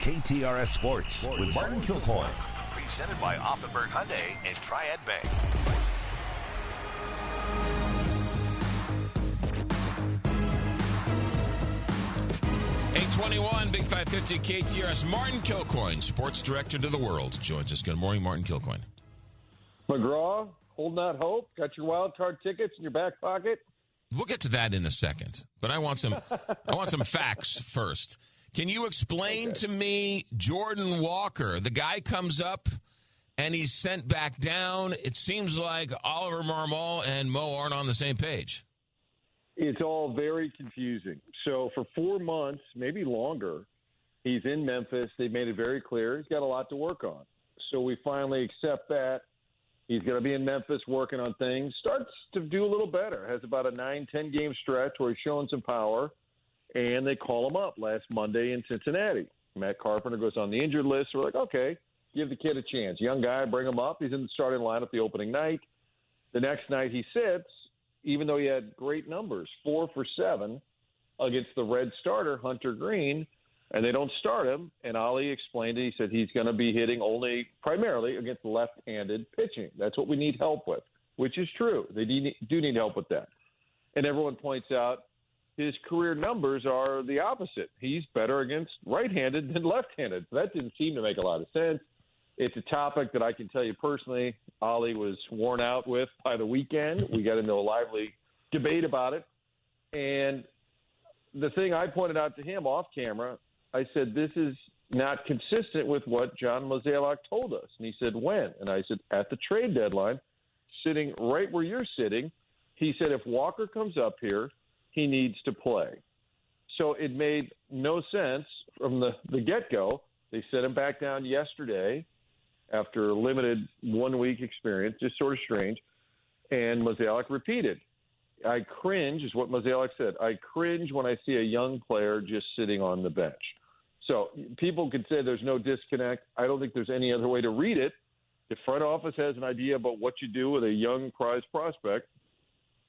KTRS Sports with Martin Kilcoyne. Presented by Offenburg Hyundai and Triad Bank. #821, Big 550 KTRS. Martin Kilcoyne, sports director to the world, joins us. Good morning, Martin Kilcoyne. McGraw, holding out hope. Got your wild card tickets in your back pocket. We'll get to that in a second, but I want some facts first. Can you explain to me Jordan Walker? The guy comes up and he's sent back down. It seems like Oliver Marmol and Mo aren't on the same page. It's all very confusing. So for 4 months, maybe longer, he's in Memphis. They've made it very clear he's got a lot to work on. So we finally accept that. He's going to be in Memphis working on things. Starts to do a little better. Has about a 9-10 game stretch where he's showing some power. And they call him up last Monday in Cincinnati. Matt Carpenter goes on the injured list. We're like, okay, give the kid a chance. Young guy, bring him up. He's in the starting lineup the opening night. The next night he sits, even though he had great numbers, 4 for 7 against the Red starter, Hunter Green, and they don't start him. And Ali explained it. He said he's going to be hitting only primarily against left-handed pitching. That's what we need help with, which is true. They do need help with that. And everyone points out his career numbers are the opposite. He's better against right-handed than left-handed. So that didn't seem to make a lot of sense. It's a topic that I can tell you personally, Ali was worn out with by the weekend. We got into a lively debate about it. And the thing I pointed out to him off camera, I said, this is not consistent with what John Mozeliak told us. And he said, when? And I said, at the trade deadline, sitting right where you're sitting. He said, if Walker comes up here, he needs to play. So it made no sense from the get-go. They set him back down yesterday after a limited 1-week experience, just sort of strange. And Mozeliak repeated, I cringe, is what Mozeliak said. I cringe when I see a young player just sitting on the bench. So people could say there's no disconnect. I don't think there's any other way to read it. The front office has an idea about what you do with a young prize prospect.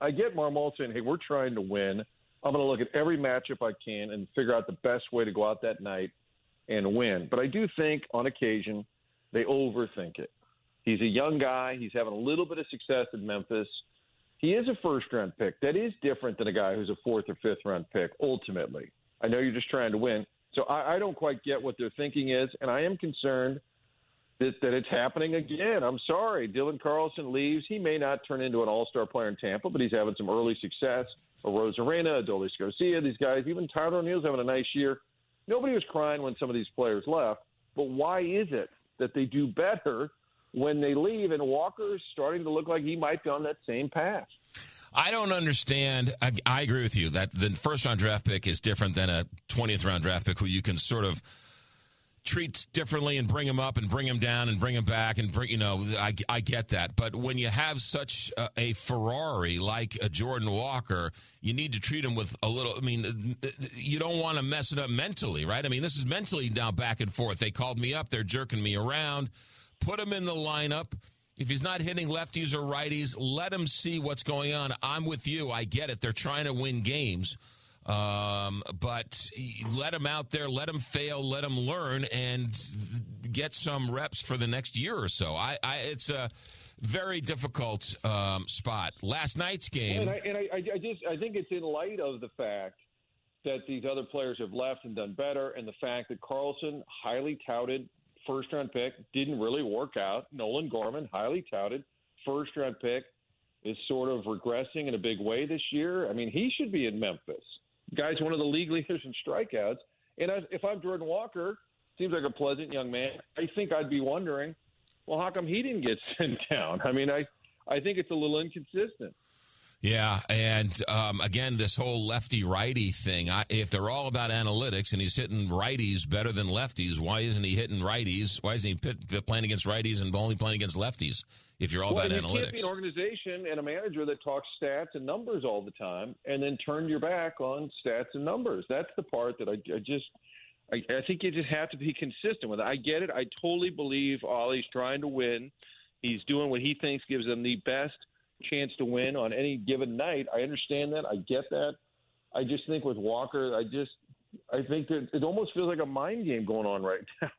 I get Marmol saying, hey, we're trying to win. I'm going to look at every matchup I can and figure out the best way to go out that night and win. But I do think on occasion they overthink it. He's a young guy. He's having a little bit of success in Memphis. He is a first-round pick. That is different than a guy who's a 4th or 5th-round pick, ultimately. I know you're just trying to win. So I don't quite get what their thinking is, and I am concerned that it's happening again. I'm sorry. Dylan Carlson leaves. He may not turn into an all-star player in Tampa, but he's having some early success. Rosarena, Adolis Garcia, these guys, even Tyler O'Neill's having a nice year. Nobody was crying when some of these players left, but why is it that they do better when they leave, and Walker's starting to look like he might be on that same path? I don't understand. I agree with you that the first-round draft pick is different than a 20th-round draft pick who you can sort of treat differently and bring him up and bring him down and bring him back and bring, I get that. But when you have such a Ferrari like a Jordan Walker, you need to treat him with a little, you don't want to mess it up mentally, right? This is mentally now back and forth. They called me up. They're jerking me around. Put him in the lineup. If he's not hitting lefties or righties, let him see what's going on. I'm with you. I get it. They're trying to win games. But let him out there, let him fail, let him learn, and get some reps for the next year or so. It's a very difficult spot. Last night's game, I think it's in light of the fact that these other players have left and done better, and the fact that Carlson, highly touted first-round pick, didn't really work out. Nolan Gorman, highly touted first-round pick, is sort of regressing in a big way this year. He should be in Memphis. Guy's one of the league leaders in strikeouts. And if I'm Jordan Walker, seems like a pleasant young man, I think I'd be wondering, well, how come he didn't get sent down? I think it's a little inconsistent. Yeah, and again, this whole lefty-righty thing, if they're all about analytics and he's hitting righties better than lefties, why isn't he hitting righties? Why isn't he playing against righties and only playing against lefties if you're all about analytics? You can't be an organization and a manager that talks stats and numbers all the time and then turn your back on stats and numbers. That's the part that I think you just have to be consistent with it. I get it. I totally believe Ollie's trying to win. He's doing what he thinks gives them the best chance to win on any given night. I understand that. I get that. I just think with Walker, I think that it almost feels like a mind game going on right now.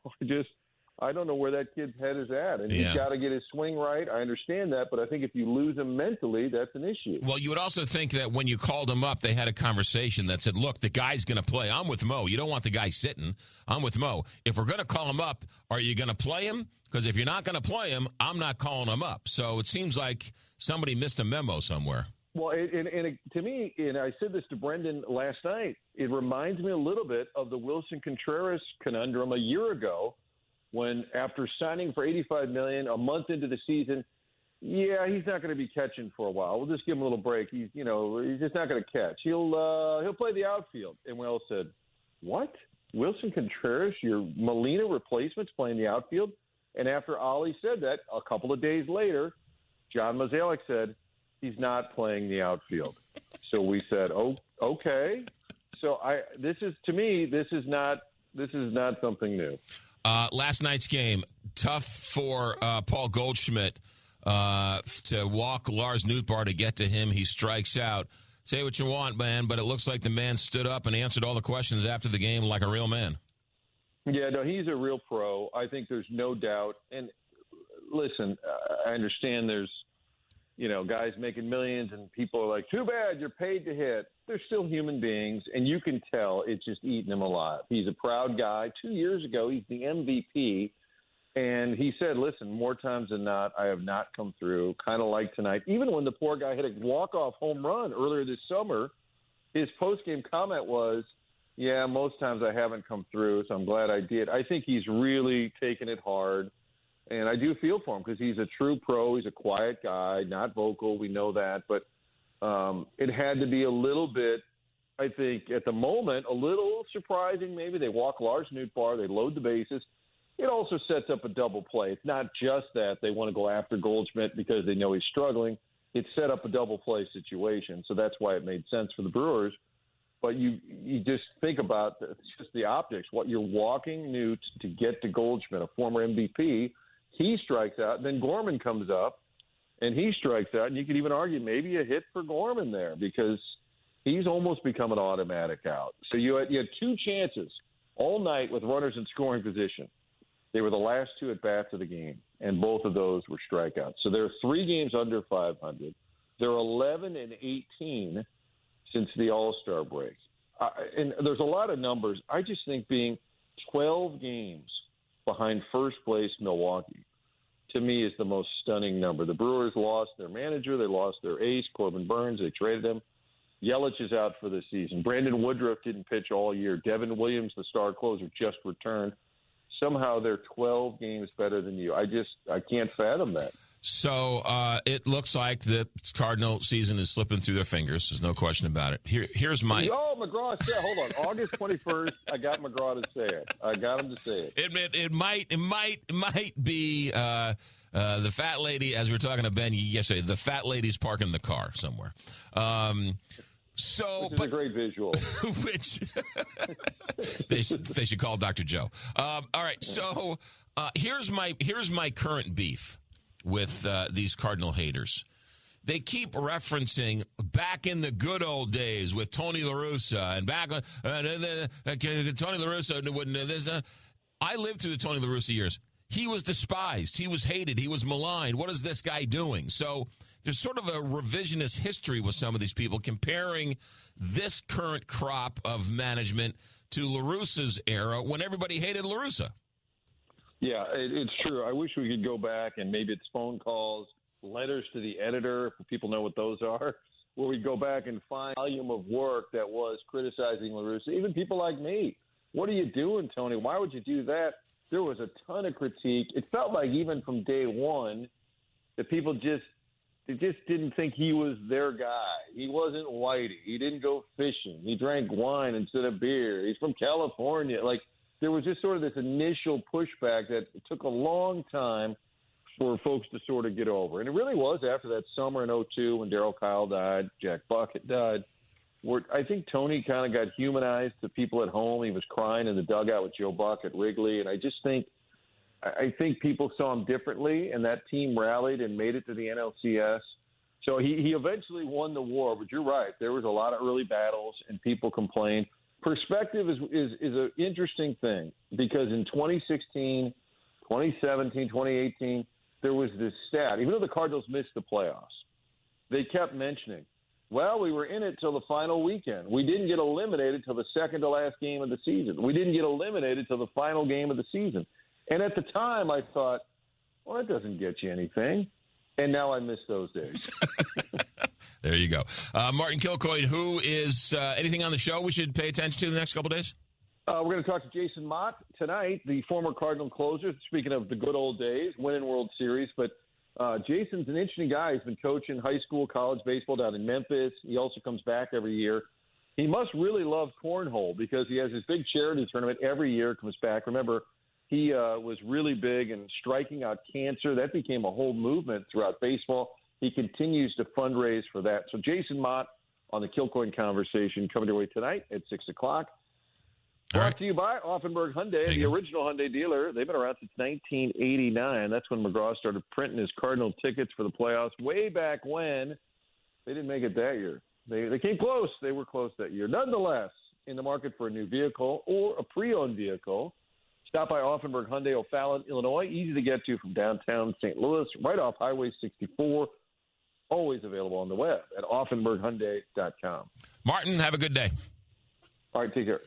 I don't know where that kid's head is at. And he's got to get his swing right. I understand that. But I think if you lose him mentally, that's an issue. Well, you would also think that when you called him up, they had a conversation that said, look, the guy's going to play. I'm with Mo. You don't want the guy sitting. I'm with Mo. If we're going to call him up, are you going to play him? Because if you're not going to play him, I'm not calling him up. So it seems like somebody missed a memo somewhere. Well, to me, and I said this to Brendan last night, it reminds me a little bit of the Wilson Contreras conundrum a year ago, when after signing for $85 million a month into the season, he's not going to be catching for a while. We'll just give him a little break. He's just not going to catch. He'll play the outfield. And we all said, what? Wilson Contreras, your Molina replacement's playing the outfield? And after Ollie said that, a couple of days later, John Mozeliak said he's not playing the outfield. So we said, oh, okay. So this is not something new. Last night's game, tough for Paul Goldschmidt to walk Lars Nootbaar to get to him. He strikes out. Say what you want, man, but it looks like the man stood up and answered all the questions after the game like a real man. Yeah, no, he's a real pro. I think there's no doubt. And listen, I understand there's, guys making millions and people are like, too bad you're paid to hit. They're still human beings, and you can tell it's just eating him alive. He's a proud guy. 2 years ago, he's the MVP, and he said, listen, more times than not, I have not come through, kind of like tonight. Even when the poor guy hit a walk-off home run earlier this summer, his post-game comment was, yeah, most times I haven't come through, so I'm glad I did. I think he's really taken it hard, and I do feel for him because he's a true pro. He's a quiet guy, not vocal. We know that, but it had to be a little bit, I think, at the moment, a little surprising maybe. They walk Lars Nootbaar. They load the bases. It also sets up a double play. It's not just that they want to go after Goldschmidt because they know he's struggling. It set up a double play situation, so that's why it made sense for the Brewers. But you just think about it's just the optics. What you're walking Newt to get to Goldschmidt, a former MVP, he strikes out. Then Gorman comes up, and he strikes out. And you could even argue maybe a hit for Gorman there because he's almost become an automatic out. So you had two chances all night with runners in scoring position. They were the last two at-bats of the game, and both of those were strikeouts. So they're 3 games under 500. They're 11-18 since the All-Star break. And there's a lot of numbers. I just think being 12 games behind first place Milwaukee, to me, is the most stunning number. The Brewers lost their manager. They lost their ace, Corbin Burns. They traded him. Yelich is out for the season. Brandon Woodruff didn't pitch all year. Devin Williams, the star closer, just returned. Somehow they're 12 games better than you. I can't fathom that. So it looks like the Cardinal season is slipping through their fingers. There's no question about it. Here's my. Oh, McGraw said, hold on. August 21st, I got McGraw to say it. I got him to say it. It might be the fat lady, as we were talking to Ben yesterday. The fat lady's parking the car somewhere. Which is a great visual. Which they should call Dr. Joe. All right, so here's my current beef with these Cardinal haters. They keep referencing back in the good old days with Tony La Russa and back Tony La Russa wouldn't. I lived through the Tony La Russa years. He was despised. He was hated. He was maligned. What is this guy doing? So there's sort of a revisionist history with some of these people comparing this current crop of management to La Russa's era when everybody hated La Russa. Yeah, it's true. I wish we could go back and maybe it's phone calls, letters to the editor, if people know what those are, where we go back and find a volume of work that was criticizing La Russa. Even people like me. What are you doing, Tony? Why would you do that? There was a ton of critique. It felt like even from day one that people just didn't think he was their guy. He wasn't Whitey. He didn't go fishing. He drank wine instead of beer. He's from California. Like, there was just sort of this initial pushback that it took a long time for folks to sort of get over. And it really was after that summer in 2002 when Darryl Kyle died, Jack Bucket died, where I think Tony kind of got humanized to people at home. He was crying in the dugout with Joe Buck at Wrigley. And I think people saw him differently, and that team rallied and made it to the NLCS. So he eventually won the war, but you're right. There was a lot of early battles, and people complained. perspective is an interesting thing because in 2016, 2017, 2018, there was this stat. Even though the Cardinals missed the playoffs, they kept mentioning, well, we were in it till the final weekend. We didn't get eliminated till the second to last game of the season. We didn't get eliminated till the final game of the season. And at the time, I thought, well, that doesn't get you anything. And now I miss those days. There you go. Martin Kilcoyne, who is anything on the show we should pay attention to the next couple days? We're going to talk to Jason Mott tonight, the former Cardinal closer. Speaking of the good old days, winning World Series. But Jason's an interesting guy. He's been coaching high school, college baseball down in Memphis. He also comes back every year. He must really love cornhole because he has his big charity tournament every year, comes back. Remember, he was really big in striking out cancer. That became a whole movement throughout baseball. He continues to fundraise for that. So Jason Mott on the Kilcoyne Conversation coming your way tonight at 6 o'clock. Brought to you by Offenburg Hyundai, the original Hyundai dealer. They've been around since 1989. That's when McGraw started printing his Cardinal tickets for the playoffs way back when. They didn't make it that year. They came close. They were close that year. Nonetheless, in the market for a new vehicle or a pre-owned vehicle, stop by Offenburg Hyundai, O'Fallon, Illinois. Easy to get to from downtown St. Louis, right off Highway 64. Always available on the web at offenburghyundai.com. Martin, have a good day. All right, take care.